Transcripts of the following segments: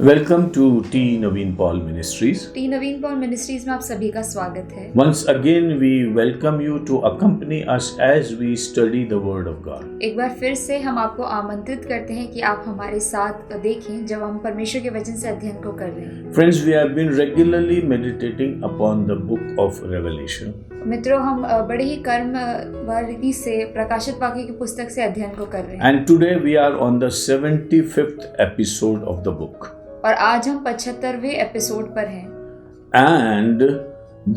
Welcome to T. Naveen Paul Ministries. T Naveen Paul ministries में आप सभी का स्वागत है। Once again, we welcome you to accompany us as we study the Word of God. एक बार फिर से हम आपको आमंत्रित करते हैं कि आप हमारे साथ देखें जब हम परमेश्वर के वचन से अध्ययन को कर रहे हैं। Friends, we have been regularly meditating upon the book of Revelation. मित्रों, हम बड़े ही रीति से प्रकाशित वाक्य की पुस्तक से अध्ययन को कर रहे हैं। And today we are on the 75th episode of the book. और आज हम 75वें एपिसोड पर हैं। And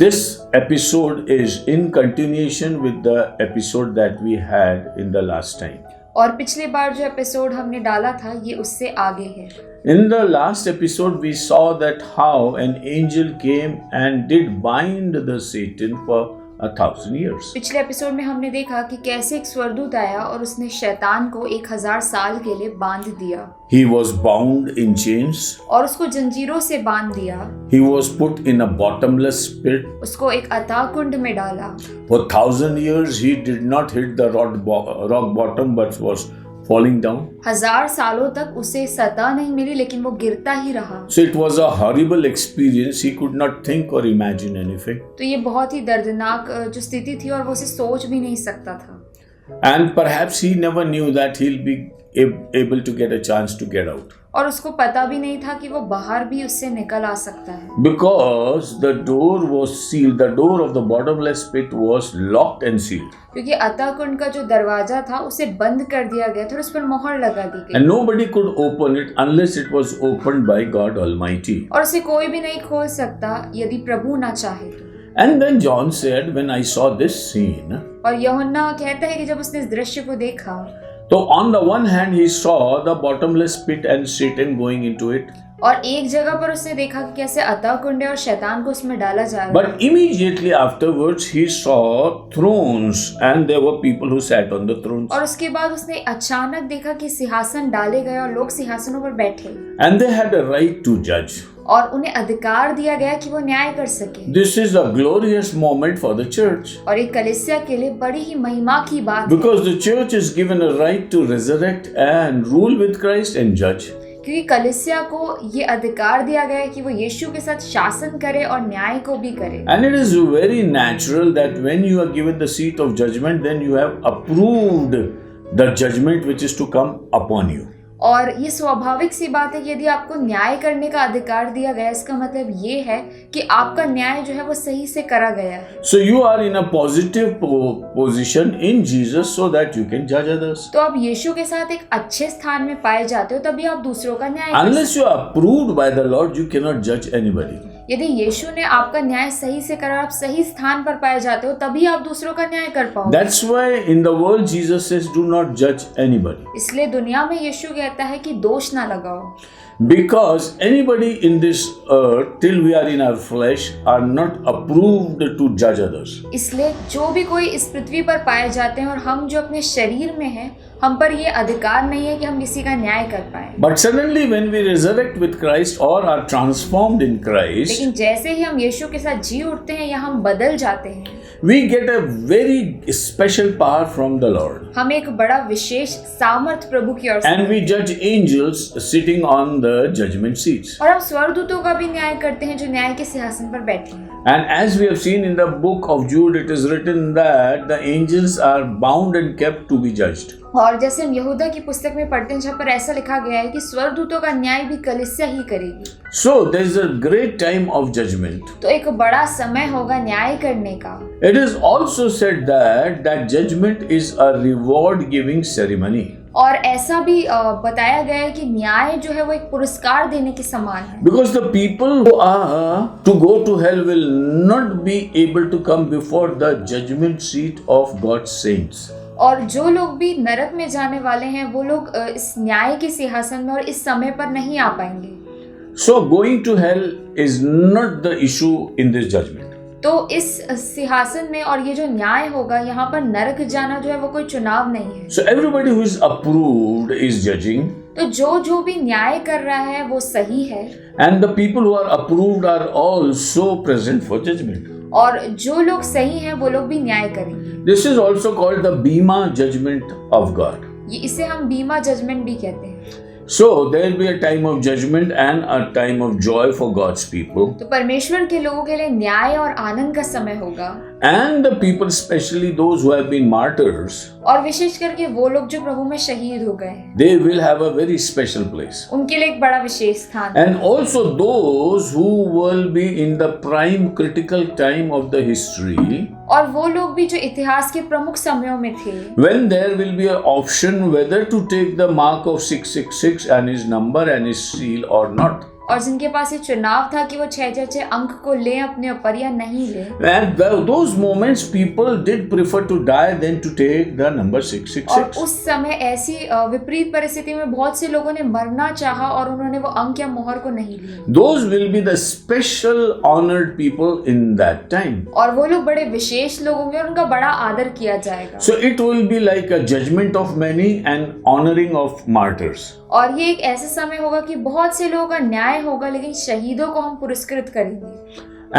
this episode is in continuation with the episode that we had in the last time. और पिछली बार जो एपिसोड हमने डाला था ये उससे आगे है। In the last episode, we saw that how an angel came and did bind the Satan for 1,000 years. पिछले एपिसोड में हमने देखा कि कैसे एक स्वर्गदूत आया और उसने शैतान को 1000 साल के लिए बांध दिया। He was bound in chains. और उसको जंजीरों से बांध दिया। He was put in a bottomless pit. उसको एक अथाह कुंड में डाला। For 1,000 years, he did not hit the rock bottom, but was falling down. 1000 सालों तक उसे सतह नहीं मिली, लेकिन वो गिरता ही रहा। So it was a horrible experience. He could not think or imagine anything. तो ये बहुत ही दर्दनाक जो स्थिति थी और वो उसे सोच भी नहीं सकता था। And perhaps he never knew that he'll be able to get a chance to get out. और उसको पता भी नहीं था कि वो बाहर भी उससे निकल आ सकता है। Because the door was sealed, the door of the bottomless pit was locked and sealed. क्योंकि अथाह कुंड का जो दरवाजा था उसे बंद कर दिया गया था और उस पर मोहर लगा दी गई। And nobody could open it unless it was opened by God Almighty. और उसे कोई भी नहीं खोल सकता यदि प्रभु ना चाहे तो। And then John said, when I saw this scene, और यूहन्ना कहता है कि जब उसने इस दृश्य को देखा, so on the one hand he saw the bottomless pit and Satan going into it. और एक जगह पर उसने देखा कि कैसे अथाह कुंड है और शैतान को उसमें डाला जा रहा है। But immediately afterwards he saw thrones and there were people who sat on the thrones. और उसके बाद उसने अचानक देखा कि सिंहासन डाले गए और लोग सिंहासनों पर बैठे। And they had a right to judge. और उन्हें अधिकार दिया गया कि वो न्याय कर सके। This is a glorious moment for the church. और एक कलीसिया के लिए बड़ी ही महिमा की बात है। Because the church is given a right to resurrect and rule with Christ and judge. क्योंकि कलीसिया को ये अधिकार दिया गया है कि वो यीशु के साथ शासन करे और न्याय को भी करे। And it is very natural that when you are given the seat of judgment, then you have approved the judgment which is to come upon you. और ये स्वाभाविक सी बात है कि यदि आपको न्याय करने का अधिकार दिया गया, इसका मतलब ये है कि आपका न्याय जो है वो सही से करा गया है। So you are in a positive position in Jesus so that you can judge others. तो आप यीशु के साथ एक अच्छे स्थान में पाए जाते हो, तभी आप दूसरों का न्याय कर Unless you are approved by the Lord, you cannot judge anybody. यदि यीशु ने आपका न्याय सही से करा, आप सही स्थान पर पाए जाते हो, तभी आप दूसरों का न्याय कर पाओगे। That's why in the world Jesus says, do not judge anybody. इसलिए दुनिया में यीशु कहता है कि दोष ना लगाओ। Because anybody in this earth, till we are in our flesh, are not approved to judge others. इसलिए जो भी कोई इस पृथ्वी पर पाए जाते हैं और हम जो अपने शरीर में हैं, हम पर ये अधिकार नहीं है कि हम किसी का न्याय कर पाए। But suddenly when we resurrect with Christ or are transformed in Christ, लेकिन जैसे ही हम यीशु के साथ जी उठते हैं या हम बदल जाते हैं, we get a very special power from the Lord. हम एक बड़ा विशेष सामर्थ प्रभु की ओर से, And we judge angels sitting on the judgment seats. और हम स्वर्गदूतों का भी न्याय करते हैं जो न्याय के सिंहासन पर बैठे हैं। And as we have seen in the book of Jude, it is written that the angels are bound and kept to be judged. और जैसे हम यहूदा की पुस्तक में पढ़ते हैं, जहाँ पर ऐसा लिखा गया है कि स्वर्गदूतों का न्याय भी कलीसिया ही करेगी। So there is a great time of judgment. तो एक बड़ा समय होगा न्याय करने का। It is also said that judgment is a reward giving ceremony. और ऐसा भी बताया गया है कि न्याय जो है वो एक पुरस्कार देने के समान है। Because the people who are to go to hell will not be able to come before the judgment seat of God's saints. और जो लोग भी नरक में जाने वाले हैं वो लोग इस न्याय के सिंहासन में और इस समय पर नहीं आ पाएंगे। So going to hell is not the issue in this judgment. तो इस सिंहासन में और ये जो न्याय होगा, यहाँ पर नरक जाना जो है वो कोई चुनाव नहीं है। So everybody who is approved is judging. तो जो भी न्याय कर रहा है वो सही है। And the people who are approved are also present for judgment. और जो लोग सही हैं वो लोग भी न्याय करेंगे। This is also called the Bema judgment of God. इसे हम बीमा जजमेंट भी कहते हैं। So there will be a time of judgment and a time of joy for God's people. तो परमेश्वर के लोगों के लिए न्याय और आनंद का समय होगा, And the people, especially those who have been martyrs, और विशेष करके वो लोग जो प्रभु में शहीद हो गए हैं, they will have a very special place. उनके लिए एक बड़ा विशेष स्थान है। And also those who will be in the prime critical time of the history, और वो लोग भी जो इतिहास के प्रमुख समयों में थे, when there will be an option whether to take the mark of 666 and his number and his seal or not. और जिनके पास ये चुनाव था कि वो 666 अंक को लें अपने ऊपर या नहीं लें। And those moments people did prefer to die than to take the number और 666. उस समय ऐसी विपरीत परिस्थिति में बहुत से लोगों ने मरना चाहा और उन्होंने वो अंक या मोहर को नहीं लिया। Those will be the special honored people in that time. और वो लोग बड़े विशेष लोग होंगे और उनका बड़ा आदर किया जाएगा। So it will be like a judgment of many and honoring of martyrs. और ये एक ऐसा समय होगा कि बहुत से लोगों का न्याय होगा, लेकिन शहीदों को हम पुरस्कृत करेंगे।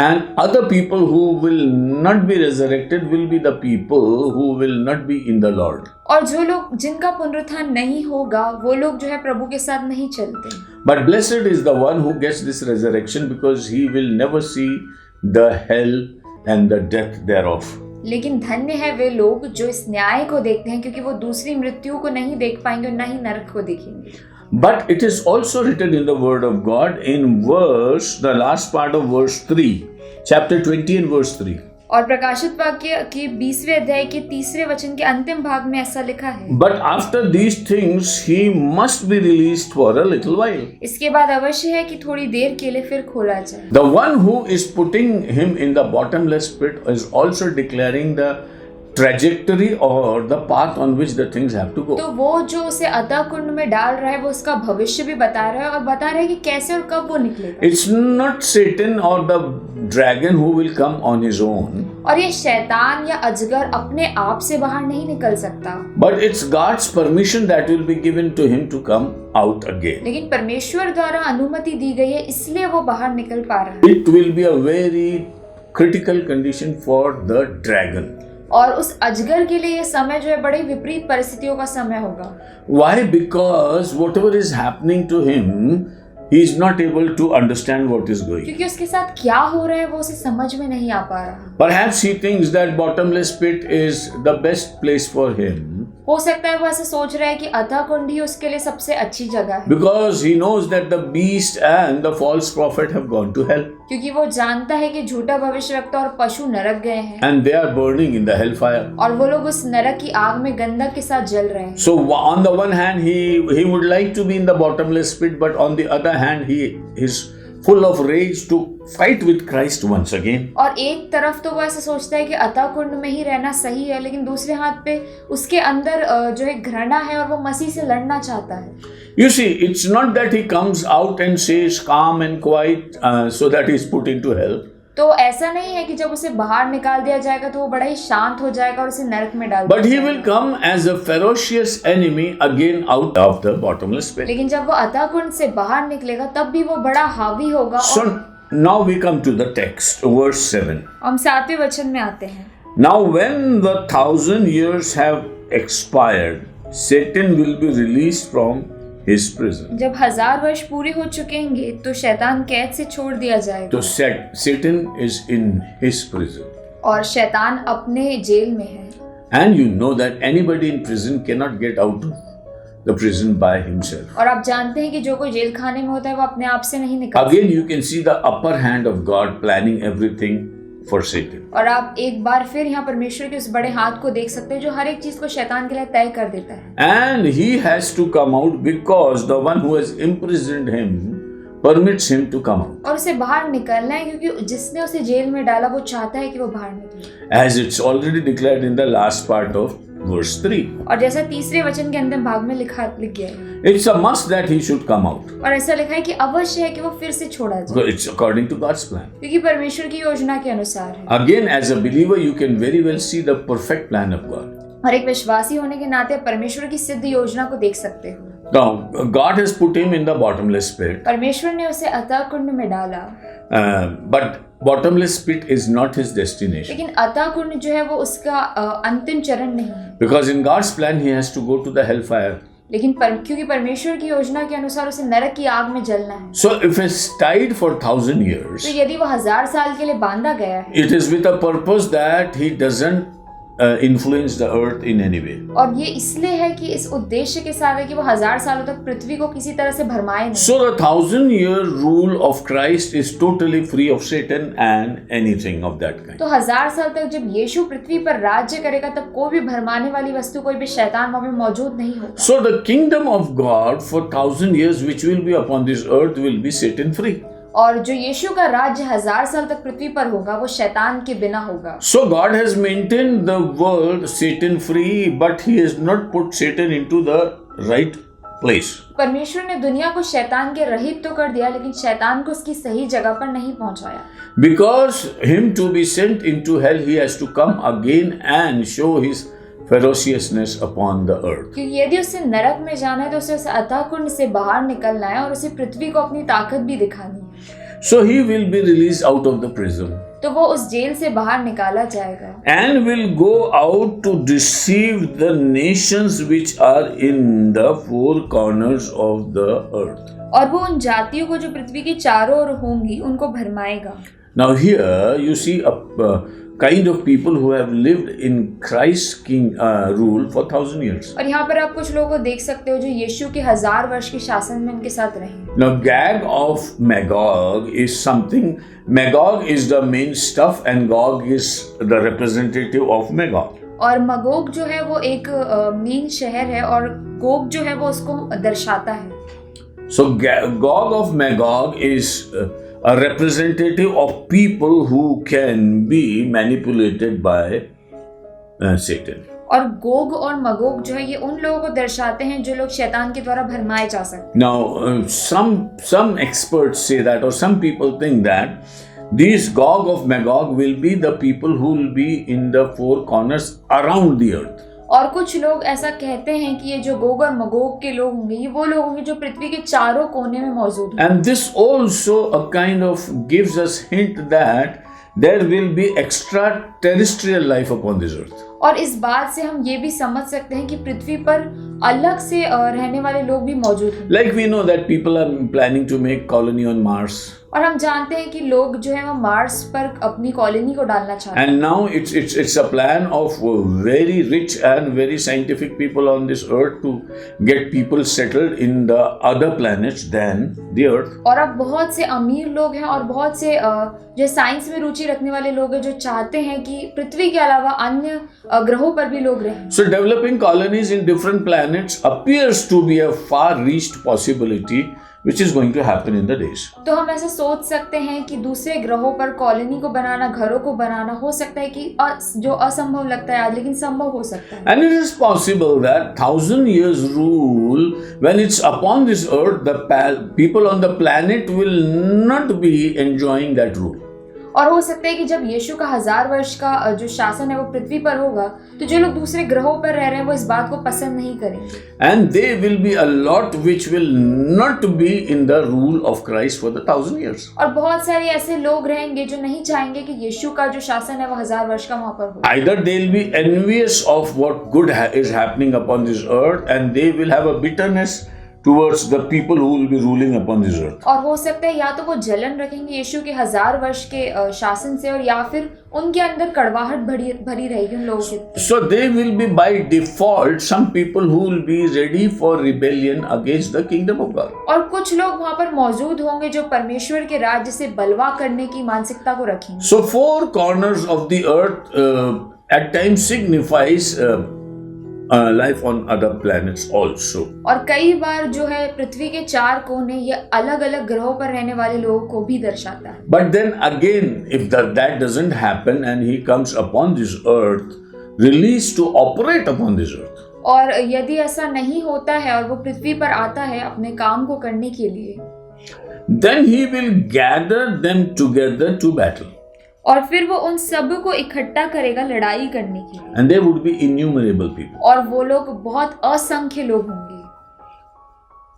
And other people who will not be resurrected will be the people who will not be in the Lord. और जो लोग जिनका पुनरुत्थान नहीं होगा वो लोग जो है प्रभु के साथ नहीं चलते। But blessed is the one who gets this resurrection, because he will never see the hell and the death thereof. लेकिन धन्य है वे लोग जो इस न्याय को देखते हैं, क्योंकि वो दूसरी मृत्यु को नहीं देख पाएंगे और ना ही नरक को देखेंगे। But it is also written in the word of God in the last part of verse 3, chapter 20 and verse 3. और प्रकाशित वाक्य के 20वें अध्याय के 3रे वचन के अंतिम भाग में ऐसा लिखा है, But after these things he must be released for a little while. इसके बाद अवश्य है कि थोड़ी देर के लिए फिर खोला जाए। The one who is putting him in the bottomless pit is also declaring the trajectory or the path on which the things have to तो go. वो जो उसे अतः कुंड में डाल रहा है वो उसका भविष्य भी बता रहा है और बता रहा है कि कैसे और कब वो निकलेगा। It's not Satan or the dragon who will come on his own, और ये शैतान या अजगर अपने आप से बाहर नहीं निकल सकता, but it's God's permission that will be given to him to come out again. लेकिन परमेश्वर द्वारा अनुमति दी गई है, इसलिए वो बाहर निकल पा रहा है। It will be a very critical condition for the dragon. और उस अजगर के लिए ये समय जो है बड़ी विपरीत परिस्थितियों का समय होगा। Why? Because whatever is happening to him, he is not able to understand what is going. क्योंकि उसके साथ क्या हो रहा है वो उसे समझ में नहीं आ पा रहा। Perhaps he thinks that bottomless pit is the best place for him, हो सकता है वो ऐसा सोच रहा है कि अतः कुंड ही उसके लिए सबसे अच्छी जगह है, because he knows that the beast and the false prophet have gone to hell क्योंकि वो जानता है कि झूठा भविष्यवक्ता और पशु नरक गए हैं and they are burning in the hellfire. और वो लोग उस नरक की आग में गंधक के साथ जल रहे हैं। So on the one hand he would like to be in the bottomless pit, but on the other hand he is full of rage to fight with Christ once again. और एक तरफ तो वो ऐसा सोचता है कि अतः कुंड में ही रहना सही है, लेकिन दूसरे हाथ पे उसके अंदर जो है घृणा है और वो मसीह से लड़ना चाहता है। You see, it's not that he comes out and says calm and quiet so that he is put into hell. तो ऐसा नहीं है कि जब उसे बाहर निकाल दिया जाएगा तो वो बड़ा ही शांत हो जाएगा और उसे नरक में डाल But दिया he will जाएगा। come as a ferocious enemy again out of the bottomless pit. लेकिन जब वो अतः कुंड से बाहर निकलेगा तब भी वो बड़ा हावी होगा। So और now we come to the text, verse 7. हम 7वें वचन में आते हैं। Now when the 1,000 years have expired, Satan will be released from his prison. जब 1000 वर्ष पूरे हो चुकेंगे तो शैतान कैद से छोड़ दिया जाएगा। So Satan is in his prison. और शैतान अपने जेल में है। And you know that anybody in prison cannot get out of the prison by himself. और आप जानते हैं कि जो कोई जेल खाने में होता है वो अपने आप से नहीं निकलता। Again you can see the upper hand of God planning everything for Satan. और आप एक बार फिर यहाँ परमेश्वर के उस बड़े हाथ को देख सकते हैं जो हर एक चीज को शैतान के लिए तय कर देता है। And he has to come out because the one who has imprisoned him permits him to come out. और उसे बाहर निकलना है क्योंकि जिसने उसे जेल में डाला वो चाहता है कि वो बाहर निकले। As it's already declared in the last part of verse 3. और जैसा 3रे वचन के अंतिम भाग में लिख गया है, It's a must that he should come out. और ऐसा लिखा है कि अवश्य है कि वो फिर से छोड़ा जाए, Because it's according to God's plan. क्योंकि परमेश्वर की योजना के अनुसार है। Again, as a believer, you can very well see the perfect plan of God. और एक विश्वासी होने के नाते परमेश्वर की सिद्ध योजना को देख सकते हो। Now, God has put him in the bottomless pit, परमेश्वर ने उसे अतः कुंड में डाला, but bottomless pit is not his destination. लेकिन अतः कुंड जो है वो उसका अंतिम चरण नहीं है, Because in God's plan, he has to go to the hellfire. लेकिन क्योंकि परमेश्वर की योजना के अनुसार उसे नरक की आग में जलना है, So if it's tied for 1,000 years, तो यदि वो 1000 साल के लिए बांधा गया है, it is with a purpose that he doesn't influence the earth in any way. और ये इसलिए है कि इस उद्देश्य के साथ है कि वो 1000 सालों तक पृथ्वी को किसी तरह से भरमाए नहीं। So the 1,000-year rule of Christ is totally free of Satan and anything of that kind. तो 1000 साल तक जब यीशु पृथ्वी पर राज्य करेगा तब कोई भी भरमाने वाली वस्तु, कोई भी शैतान वहां पे मौजूद नहीं होगा। So the kingdom of God for 1,000 years which will be upon this earth will be Satan free. और जो यीशु का राज्य 1000 साल तक पृथ्वी पर होगा वो शैतान के बिना होगा। So God has maintained the world Satan free, but he has not put Satan into the right place. परमेश्वर ने दुनिया को शैतान के रहित तो कर दिया, लेकिन शैतान को उसकी सही जगह पर नहीं पहुंचाया। Because him to be sent into hell, he has to come again and show his ferociousness upon the earth. क्योंकि यदि उसे नरक में जाना है तो उसे उस अथाह कुंड से बाहर निकलना है और उसे पृथ्वी को अपनी ताकत भी दिखानी है। So he will be released out of the prison तो वो उस जेल से बाहर निकाला जाएगा and will go out to deceive the nations which are in the four corners of the earth. और वो उन जातियों को जो पृथ्वी की चारों ओर होंगी उनको भरमाएगा। Now here you see a kind of people who have lived in Christ's king rule for 1,000 years. और यहाँ पर आप कुछ लोगों को देख सकते हो जो यीशु के 1000 वर्ष के शासन में उनके साथ रहे। Now Gog of Magog is something. Magog is the main stuff and Gog is the representative of Magog. और मगोग जो है वो एक मेन शहर है और गोग जो है वो उसको दर्शाता है। So Gog of Magog is a representative of people who can be manipulated by Satan. और गोग और मगोग जो है ये उन लोगों को दर्शाते हैं जो लोग शैतान के द्वारा भरमाए जा सकते हैं। Now some experts say that, or some people think that these Gog of Magog will be the people who will be in the four corners around the earth. और कुछ लोग ऐसा कहते हैं कि ये जो गोग और मगोग के लोग होंगे ये वो लोग होंगे जो पृथ्वी के चारों कोने में मौजूद हैं। And this also a kind of gives us hint that there will be extraterrestrial life upon this earth. और इस बात से हम ये भी समझ सकते हैं कि पृथ्वी पर अलग से रहने वाले लोग भी मौजूद हैं। Like we know that people are planning to make colony on Mars. और हम जानते हैं कि लोग जो है वो मार्स पर अपनी कॉलोनी को डालना चाहते हैं। And now it's a plan of very rich and very scientific people on this earth to get people settled in the other planets than the earth. और अब बहुत से अमीर लोग हैं और बहुत से जो साइंस में रुचि रखने वाले लोग हैं जो चाहते हैं कि पृथ्वी के अलावा अन्य ग्रहों पर भी लोग रहें। So developing colonies in different planets appears to be a far-reached possibility which is going to happen in the days. तो हम ऐसा सोच सकते हैं कि दूसरे ग्रहों पर कॉलोनी को बनाना, घरों को बनाना हो सकता है कि जो असंभव लगता है आज लेकिन संभव हो सकता है। And it is possible that 1,000 years rule, when it's upon this earth, the people on the planet will not be enjoying that rule. और हो सकता है कि जब यीशु का 1000 वर्ष का जो शासन है वो पृथ्वी पर होगा तो जो लोग दूसरे ग्रहों पर रह रहे हैं वो इस बात को पसंद नहीं करेंगे। And there will be a lot which will not be in the rule of Christ for the 1,000 years. और बहुत सारे ऐसे लोग रहेंगे जो नहीं चाहेंगे कि यीशु का जो शासन है वो 1000 वर्ष का वहां पर हो। Either they will be envious of what good is happening upon this earth and they will have a bitterness towards the people who will be ruling upon this earth. और हो सकता है या तो वो जलन रखेंगे यीशु के 1000 वर्ष के शासन से और या फिर उनके अंदर कड़वाहट भरी रहेगी उन लोगों के। So they will be by default some people who will be ready for rebellion against the kingdom of God. और कुछ लोग वहां पर मौजूद होंगे जो परमेश्वर के राज्य से बलवा करने की मानसिकता को रखेंगे। So four corners of the earth at times signifies life on other planets also. और कई बार जो है पृथ्वी के 4 कोने ये अलग अलग ग्रहों पर रहने वाले लोगों को भी दर्शाता है। But then again, if that doesn't happen and he comes upon this earth, released to operate upon this earth. और यदि ऐसा नहीं होता है और वो पृथ्वी पर आता है अपने काम को करने के लिए, then he will gather them together to battle. और फिर वो उन सब को इकट्ठा करेगा लड़ाई करने के लिए। And there would be innumerable people. और वो लोग बहुत असंख्य लोग होंगे।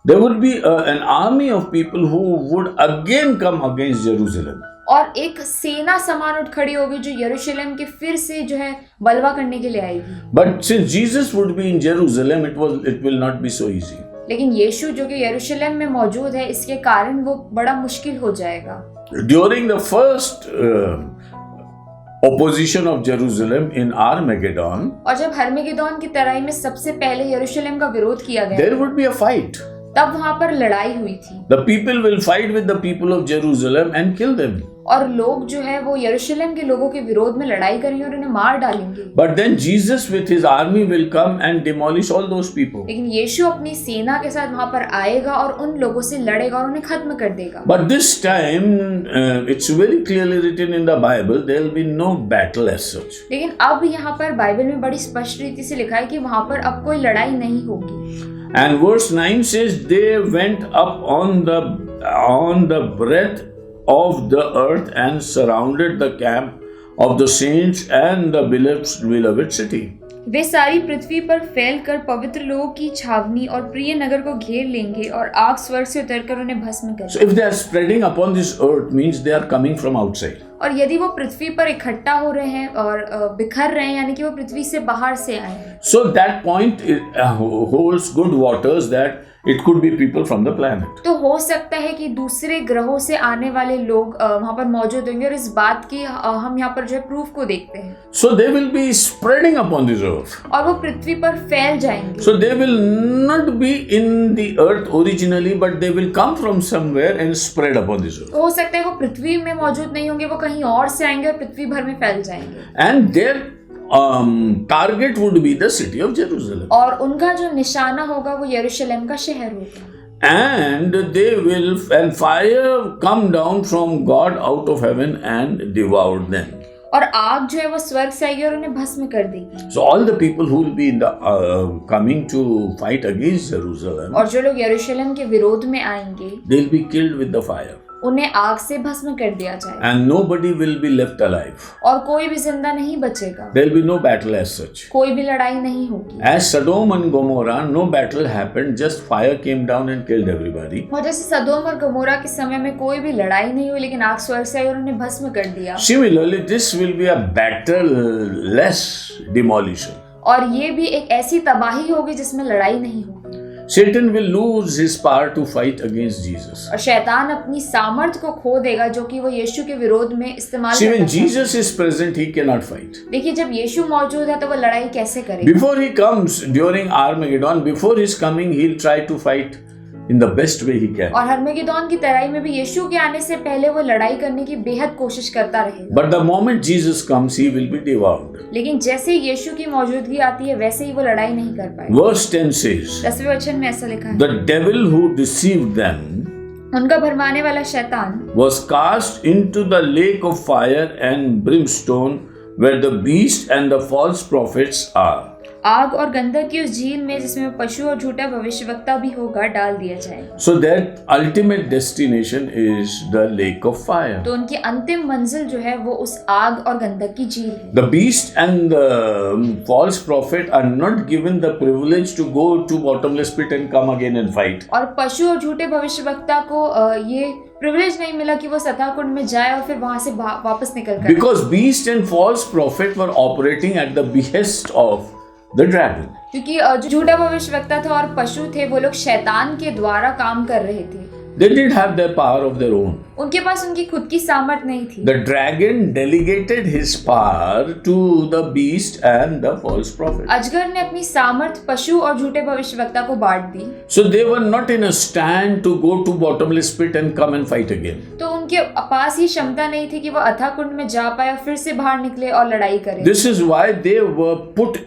There would be an army of people who would again come against Jerusalem. और एक सेना समान उठ खड़ी होगी जो यरूशलेम के फिर से जो है बलवा करने के लिए आएगी। But since Jesus would be in Jerusalem, it will not be so easy. लेकिन यीशु जो कि यरूशलेम में मौजूद है, इसके कारण वो बड़ा मुश्किल हो जाएगा। During the first opposition of Jerusalem in Armageddon, और जब हर्मेगेदोन की तराई में सबसे पहले यरूशलेम का विरोध किया गया, there would be a fight. तब वहां पर लड़ाई हुई थी। The people will fight with the people of Jerusalem and kill them. और लोग जो है वो यरूशलेम के लोगों के विरोध में लड़ाई करेंगे और उन्हें मार डालेंगे। But then Jesus with his army will come and demolish all those people. लेकिन यीशु अपनी सेना के साथ वहां पर आएगा और उन लोगों से लड़ेगा और उन्हें खत्म कर देगा। But this time, it's very clearly written in the Bible, there will be no battle as such. लेकिन अब यहाँ पर बाइबल में बड़ी स्पष्ट रीति से लिखा है कि वहां पर अब कोई लड़ाई नहीं होगी। And verse 9 says, they went up on the breadth of the earth and surrounded the camp of the saints and the beloved city. वे सारी पृथ्वी पर फैलकर पवित्र लोगों की छावनी और प्रिय नगर को घेर लेंगे और आग स्वर्ग से उतरकर उन्हें भस्म कर So if they are spreading upon this earth, means they are coming from outside. और यदि वो पृथ्वी पर इकट्ठा हो रहे हैं और बिखर रहे हैं, यानी कि वो पृथ्वी से बाहर से आए हैं। So that point holds good waters that it could be people from the planet. तो हो सकता है कि दूसरे ग्रहों से आने वाले लोग वहां पर मौजूद होंगे, और इस बात की हम यहाँ पर जो है प्रूफ को देखते हैं। So they will be spreading upon this earth. और वो पृथ्वी पर फैल जाएंगे। So they will not be in the earth originally, but they will come from somewhere and spread upon this earth. हो सकता है वो पृथ्वी में मौजूद नहीं होंगे, वो कहीं और से आएंगे और पृथ्वी भर में फैल जाएंगे। And their target would be the city of Jerusalem. और उनका जो निशाना होगा वो यरूशलेम का शहर होगा। And and fire come down from God out of heaven and devoured them. और आग जो है वो स्वर्ग से आएगी और उन्हें भस्म कर देगी। So all the people who will be in the coming to fight against Jerusalem, और जो लोग यरूशलेम के विरोध में आएंगे, they'll be killed with the fire. उन्हें आग से भस्म कर दिया जाएगा। And nobody will be left alive. और कोई भी जिंदा नहीं बचेगा। There'll be no battle as such. कोई भी लड़ाई नहीं होगी। As Sodom and Gomorrah, no battle happened, just fire came down and killed everybody. और जैसे सदोम और गमोरा के समय में कोई भी लड़ाई नहीं हुई, लेकिन आग स्वर्ग से आई और उन्हें भस्म कर दिया। Similarly, this will be a battle-less demolition. और ये भी एक ऐसी तबाही होगी जिसमें लड़ाई नहीं होगी। Satan will lose his power to fight against Jesus. और शैतान अपनी सामर्थ को खो देगा जो कि वो यीशु के विरोध में इस्तेमाल See, when करता है। Jesus is present, he cannot fight. देखिए, जब यीशु मौजूद है तो वो लड़ाई कैसे करेगा? Before he comes during Armageddon, before his coming, he'll try to fight in the best way he can. और हर्मेगेदोन की तराई में भी यीशु के आने से पहले वो लड़ाई करने की बेहद कोशिश करता रहेगा। But the moment Jesus comes, he will be devoured. लेकिन जैसे ही यीशु की मौजूदगी आती है, वैसे ही वो लड़ाई नहीं कर पाएगा। Verse 10 says, 10वें वचन में ऐसा लिखा है, the devil who deceived them उनका भरमाने वाला शैतान was cast into the lake of fire and brimstone where the beast and the false prophets are. आग और गंधक की उस झील में जिसमें पशु और झूठा भविष्यवक्ता भी होगा डाल दिया जाएगा। So that ultimate destination is the lake of fire. तो उनकी अंतिम मंजिल जो है वो उस आग और गंधक की झील है। The beast and the false prophet are not given the privilege to go to bottomless pit and come again and fight. और पशु और झूठे भविष्यवक्ता को ये प्रिविलेज नहीं मिला कि वो सतह कुंड में जाए और फिर वहां से वापस निकल कर। Because beast and false prophet were operating at the behest of the dragon. क्योंकि जो झूठा भविष्यवक्ता था और पशु थे, वो लोग शैतान के द्वारा काम कर रहे थे। They didn't have their power of their own. उनके पास उनकी खुद की सामर्थ नहीं थी। The dragon delegated his power to the beast and the false prophet. अजगर ने अपनी सामर्थ पशु और झूठे भविष्यवक्ता को बांट दी। So they were not in a stand to go to bottomless pit and come and fight again. तो उनके पास ये क्षमता नहीं थी कि वो अथाह कुंड में जा पाए और फिर से बाहर निकले और लड़ाई करें। This is why they were put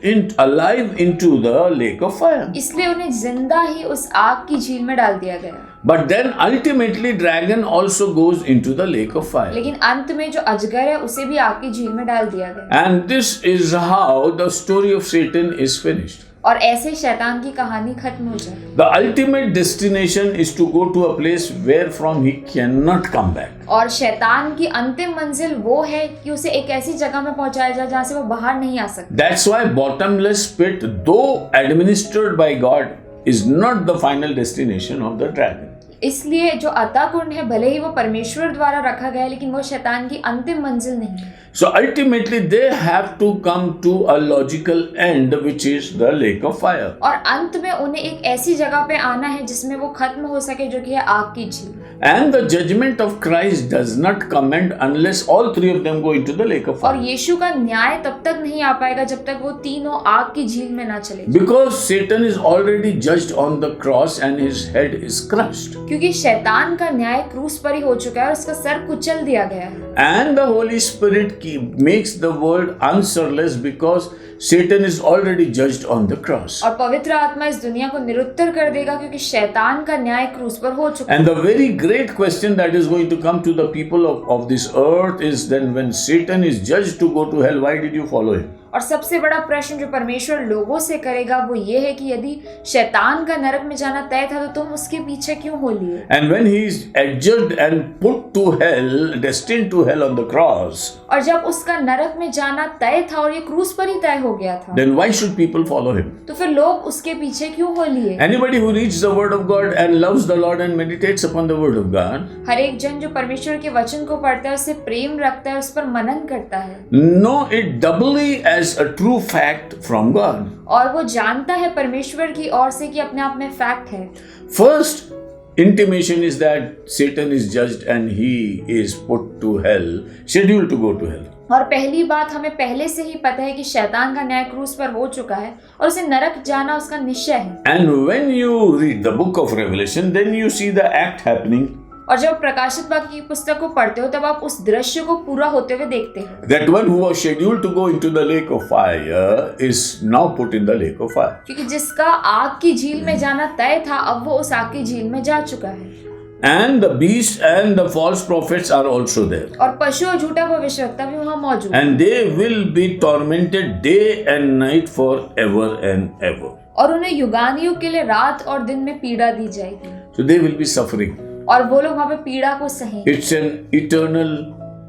alive into the lake of fire. इसलिए उन्हें जिंदा ही उस आग की झील में डाल दिया गया। But then ultimately dragon also goes into the lake of fire. लेकिन अंत में जो अजगर है उसे भी आग की झील में डाल दिया गया। And this is how the story of Satan is finished. और ऐसे शैतान की कहानी खत्म हो जाए। The ultimate destination is to go to a place where from he cannot come back. और शैतान की अंतिम मंजिल वो है कि उसे एक ऐसी जगह में पहुंचाया जाए जहां से वो बाहर नहीं आ सकता। That's why bottomless pit, though administered by God, is not the final destination of the dragon. इसलिए जो अतः कुंड है भले ही वो परमेश्वर द्वारा रखा गया है, लेकिन वो शैतान की अंतिम मंजिल नहीं है। So ultimately they have to come to a logical end, which is the lake of fire. और अंत में उन्हें एक ऐसी जगह पे आना है जिसमें वो खत्म हो सके, जो कि है आग की झील। And the judgment of Christ does not come unless all three of them go into the lake of और fire. यीशु का न्याय तब तक नहीं आ पाएगा जब तक वो तीनों आग की झील में ना चले जाएं। Because Satan is already judged on the cross and his head is crushed. क्योंकि शैतान का न्याय क्रूस पर ही हो चुका है और उसका सर कुचल दिया गया है। And the Holy Spirit makes the world answerless because Satan is already judged on the cross. और पवित्र आत्मा इस दुनिया को निरुत्तर कर देगा क्योंकि शैतान का न्याय क्रूस पर हो चुका है। And the very great question that is going to come to the people of this earth is then when Satan is judged to go to hell, why did you follow him? और सबसे बड़ा प्रश्न जो परमेश्वर लोगों से करेगा वो ये है कि यदि शैतान का नरक में जाना तय था तो तुम उसके पीछे क्यों हो लिए? And when he is adjudged and put to hell, destined to hell on the cross, और जब उसका नरक में जाना तय था और ये क्रूस पर ही तय हो गया था, then why should people follow him? तो फिर लोग उसके पीछे क्यों हो लिए? Anybody who reads the word of God and loves the Lord and meditates upon the word of God, हर एक जन जो परमेश्वर के वचन को पढ़ता है, उससे प्रेम रखता है, उस पर मनन करता है, know it doubly as a true fact from God. और वो जानता है परमेश्वर की ओर से कि अपने आप में फैक्ट है। First intimation is that Satan is judged and he is put to hell, scheduled to go to hell. और पहली बात हमें पहले से ही पता है कि शैतान का न्याय क्रूस पर हो चुका है और उसे नरक जाना उसका निश्चय है। And when you read the book of Revelation, then you see the act happening. और जब प्रकाशित वाक्य की पुस्तक को पढ़ते हो तब आप उस दृश्य को पूरा होते हुए देखते हो। That one who was scheduled to go into the lake of fire is now put in the lake of fire. क्योंकि जिसका आग की झील में जाना तय था, अब वो उस आग की झील में जा चुका है। And the beast and the false prophets are also there. और पशु और झूठा भविष्यवक्ता भी वहाँ मौजूद है। And they will be tormented day and night forever and ever. और उन्हें युगानुयुग के लिए रात और दिन में पीड़ा दी जाएगी। So they will be suffering. और वो लोग वहाँ पे पीड़ा को सहेंगे। It's an eternal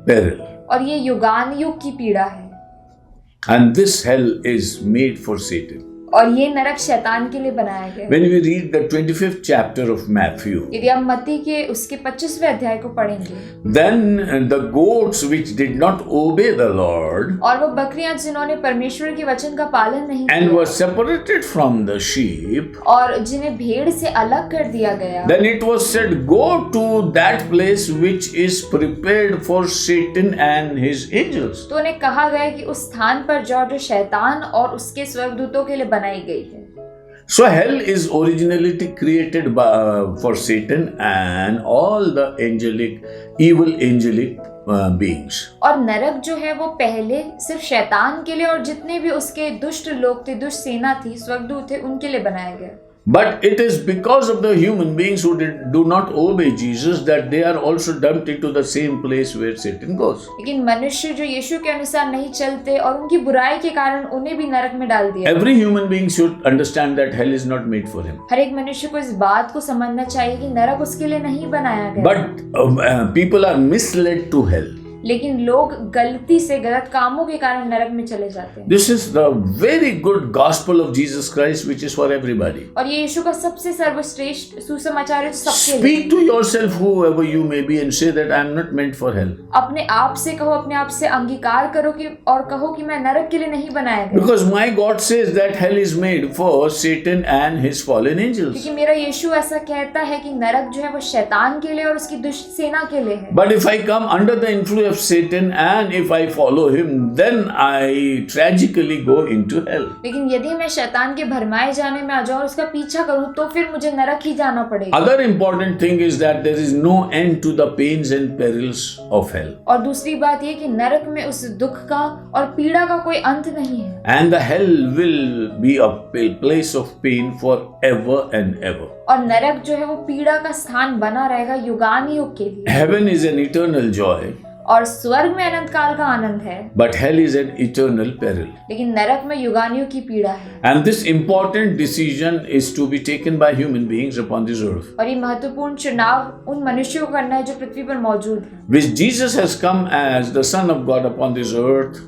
peril. और ये युगानुयुग की पीड़ा है। And this hell is made for Satan. और ये नरक शैतान के लिए बनाया गया है। When we read the 25th chapter of Matthew, यदि हम मत्ती के उसके 25वें अध्याय को पढ़ेंगे, then the goats which did not obey the Lord और वो बकरियां जिन्होंने परमेश्वर के वचन का पालन नहीं and किया were separated from the sheep, और जिन्हें भेड़ से अलग कर दिया गया, then it was said, go to that place which is prepared for Satan and his angels. तो उन्हें कहा गया कि उस स्थान पर जाओ जो शैतान और उसके स्वर्गदूतों के लिए बनाई गई है। So hell is originally created for Satan and all the evil angelic beings. और नरक जो है वो पहले सिर्फ शैतान के लिए और जितने भी उसके दुष्ट लोग थे, दुष्ट सेना थी, स्वर्गदूत थे, उनके लिए बनाया गया। But it is because of the human beings who do not obey Jesus that they are also dumped into the same place where Satan goes. लेकिन मनुष्य जो यीशु के अनुसार नहीं चलते और उनकी बुराई के कारण उन्हें भी नरक में डाल दिया। Every human being should understand that hell is not made for him. हर एक मनुष्य को इस बात को समझना चाहिए कि नरक उसके लिए नहीं बनाया गया। But people are misled to hell. लेकिन लोग गलती से गलत कामों के कारण नरक में चले जाते हैं। This is the very good gospel of Jesus Christ, which is for everybody. और ये यीशु का सबसे सर्वश्रेष्ठ सुसमाचार है सबके लिए। Speak to yourself, whoever you may be, and say that I am not meant for hell. अपने आप से कहो, अपने आप से अंगीकार करो कि और कहो कि मैं नरक के लिए नहीं बनाया गया। Because my God says that hell is made for Satan and his fallen angels. क्योंकि मेरा यीशु ऐसा कहता है कि नरक जो है वो शैतान के लिए और उसकी दुष्ट सेना के लिए है। But if I come under the influence of Satan and if I follow him, then I tragically go into hell. लेकिन यदि मैं शैतान के भरमाए जाने में आ जाऊं और उसका पीछा करूं तो फिर मुझे नरक ही जाना पड़ेगा। Other important thing is that there is no end to the pains and perils of hell. और दूसरी बात ये कि नरक में उस दुख का और पीड़ा का कोई अंत नहीं है। And the hell will be a place of pain forever and ever. और नरक जो है वो पीड़ा का स्थान बना रहेगा युगानुयुग के लिए। Heaven is an eternal joy. और स्वर्ग में अनंत काल का आनंद है। But hell is an eternal peril. लेकिन नरक में युगानुयुग की पीड़ा है। And this important decision is to be taken by human beings upon this earth. और ये महत्वपूर्ण चुनाव उन मनुष्यों को करना है जो पृथ्वी पर मौजूद है। Which Jesus has come as the Son of God upon this earth.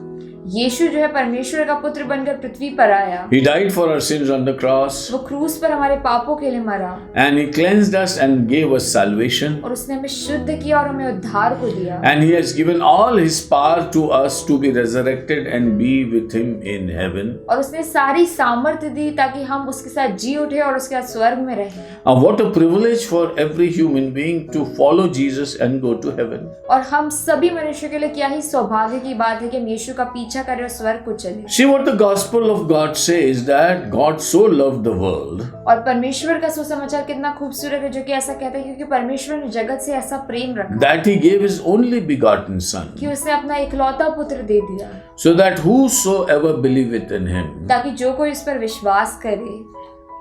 यीशु जो है परमेश्वर का पुत्र बनकर पृथ्वी पर आया, He died for our sins on the cross, वो क्रूस पर हमारे पापों के लिए मरा and He cleansed us and gave us salvation. और उसने हमें शुद्ध किया और हमें उद्धार को दिया। And He has given all His power to us to be resurrected and be with Him in heaven. और उसने सारी सामर्थ्य दी ताकि हम उसके साथ जी उठे और उसके साथ स्वर्ग में रहें। What a privilege for every human being to follow Jesus and go to heaven. और हम सभी मनुष्यों के लिए क्या ही सौभाग्य की बात है कि हम यीशु का पीछा करें और स्वर्ग को चलें। See what the gospel of God says, that God so loved the world और परमेश्वर का सुसमाचार कितना खूबसूरत है जो कि ऐसा कहता है क्योंकि परमेश्वर ने जगत से ऐसा प्रेम रखा that He gave His only begotten Son, कि उसने अपना इकलौता पुत्र दे दिया so that whosoever believeth in Him ताकि जो कोई उस पर विश्वास करे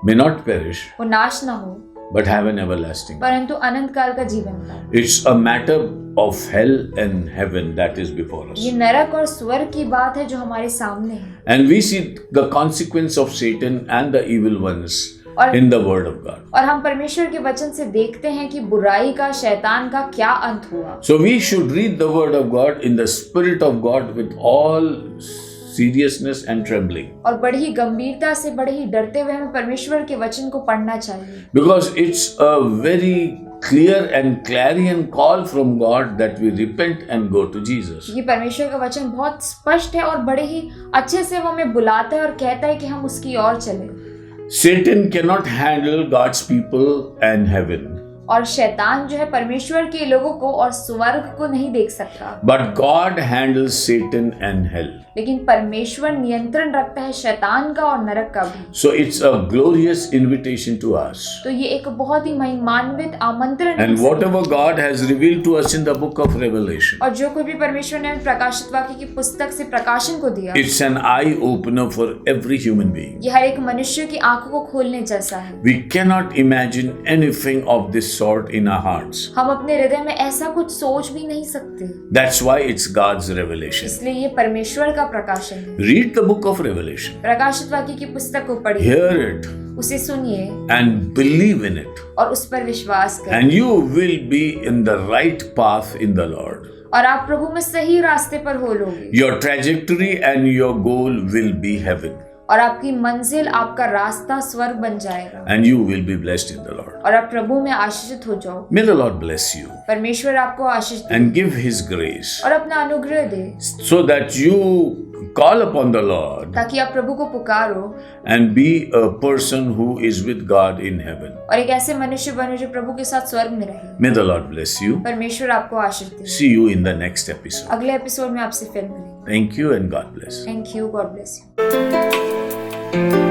may not perish वो नाश ना हो but have an everlasting life. परंतु अनंत काल का जीवन पाए। It's a matter of hell and heaven that is before us. ये नरक और स्वर्ग की बात है जो हमारे सामने है And we see the consequence of Satan and the evil ones और in the word of God. और हम परमेश्वर के वचन से देखते हैं कि बुराई का शैतान का क्या अंत हुआ। So we should read the word of God in the spirit of God with all seriousness and trembling. और बड़ी ही गंभीरता से बड़े ही डरते हुए हमें परमेश्वर के वचन को पढ़ना चाहिए Because it's a very clear and clarion call from God that we repent and go to Jesus. ये परमेश्वर का वचन बहुत स्पष्ट है और बड़े ही अच्छे से वो हमें बुलाता है और कहता है कि हम उसकी ओर चलें। Satan cannot handle God's people and heaven. और शैतान जो है परमेश्वर के लोगों को और स्वर्ग को नहीं देख सकता But God handles Satan and hell. लेकिन परमेश्वर नियंत्रण रखता है शैतान का और नरक का भी। So it's a glorious invitation to us. तो ये एक बहुत ही महिमान्वित आमंत्रण है And whatever God has revealed to us in the book of Revelation, और जो कोई भी परमेश्वर ने हमें प्रकाशित वाक्य की पुस्तक से प्रकाशन को दिया it's an eye opener for every human being. ये हर एक मनुष्य की आंखों को खोलने जैसा है। We cannot imagine anything of this sort in our hearts. हम अपने हृदय में ऐसा कुछ सोच भी नहीं सकते, That's why it's God's revelation. इसलिए ये परमेश्वर का प्रकाशन है। Read the book of Revelation. प्रकाशित वाक्य की पुस्तक को पढ़िए, Hear it उसे सुनिए and believe in it. और उस पर विश्वास करें And you will be in the right path in the Lord. और आप प्रभु में सही रास्ते पर हो लोगे Your trajectory and your goal will be heaven. और आपकी मंजिल आपका रास्ता स्वर्ग बन जाएगा And you will be blessed in the Lord. और आप प्रभु में आशीषित हो जाओ। May the Lord bless you परमेश्वर आपको आशीष दे and give His grace और अपना अनुग्रह दे so that you call upon the Lord ताकि आप प्रभु को पुकारो and be a person who is with God in heaven. और एक ऐसे मनुष्य बनो जो प्रभु के साथ स्वर्ग में रहे। May the Lord bless you. परमेश्वर आपको आशीष दे। See you in the next episode. अगले एपिसोड में आपसे फिर मिलेंगे। Thank you and God bless. Thank you, God bless you.